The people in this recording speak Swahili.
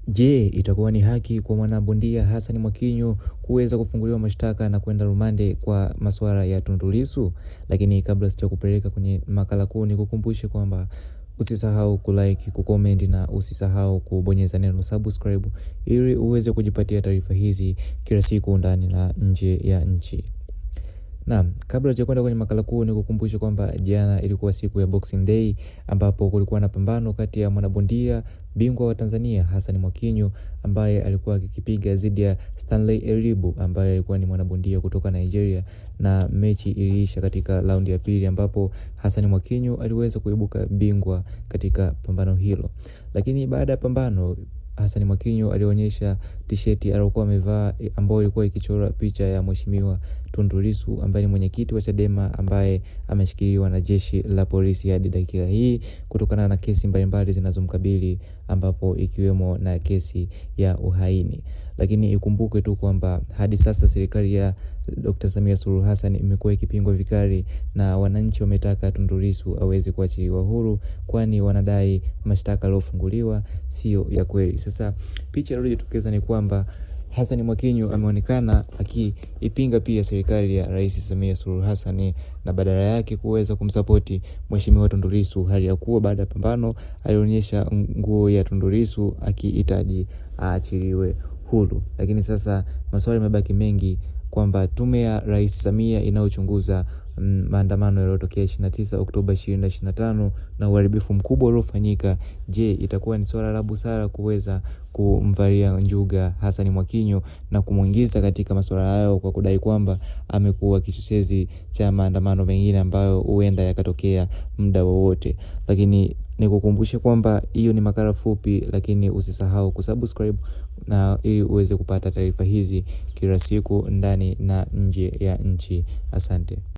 Je, itakuwa ni haki kwa mwanabondia Hassan Mwakinyo kuweza kufunguliwa mashtaka na kwenda rumande kwa masuala ya Tundu Lissu? Lakini kabla sijakupeleka kwenye makala kuu, nikukumbushe kwamba usisahau kulike, kucomment na usisahau kubonyeza neno subscribe ili uweze kujipatia taarifa hizi kila siku ndani na nje ya nchi. Naam, kabla ya kwenda kwenye makala kuu, nikukumbushe kwamba jana ilikuwa siku ya Boxing Day ambapo kulikuwa na pambano kati ya mwanabondia bingwa wa Tanzania Hassan Mwakinyo ambaye alikuwa akikipiga dhidi ya Stanley Eribu ambaye alikuwa ni mwanabondia kutoka Nigeria, na mechi iliisha katika raundi ya pili ambapo Hassan Mwakinyo aliweza kuibuka bingwa katika pambano hilo. Lakini baada ya pambano, Hassan Mwakinyo alionyesha t-shirt aliyokuwa amevaa ambayo ilikuwa ikichora picha ya Mheshimiwa Tundu Lissu ambaye ni mwenyekiti wa Chadema ambaye ameshikiliwa na jeshi la polisi hadi dakika hii kutokana na kesi mbalimbali zinazomkabili ambapo ikiwemo na kesi ya uhaini. Lakini ikumbuke tu kwamba hadi sasa serikali ya Dr. Samia Suluhu Hassan imekuwa ikipingwa vikali na wananchi wametaka Tundu Lissu aweze kuachiliwa huru, kwani wanadai mashtaka yaliyofunguliwa sio ya kweli. Sasa picha iliyojitokeza ni kwamba Hassan Mwakinyo ameonekana akiipinga pia serikali ya Rais Samia Suluhu Hassan na badala yake kuweza kumsapoti Mheshimiwa Tundu Lissu, hali ya kuwa baada ya pambano alionyesha nguo ya Tundu Lissu akihitaji aachiliwe huru. Lakini sasa maswali mabaki mengi kwamba tume ya Rais Samia inayochunguza maandamano yaliyotokea 29 Oktoba 2025 na uharibifu mkubwa uliofanyika, je, itakuwa ni swala la busara kuweza kumvalia njuga Hassan Mwakinyo na kumuingiza katika masuala hayo kwa kudai kwamba amekuwa kichochezi cha maandamano mengine ambayo huenda yakatokea muda wowote? Lakini nikukumbushe kwamba hiyo ni makala fupi, lakini usisahau kusubscribe na ili uweze kupata taarifa hizi kila siku ndani na nje ya nchi. Asante.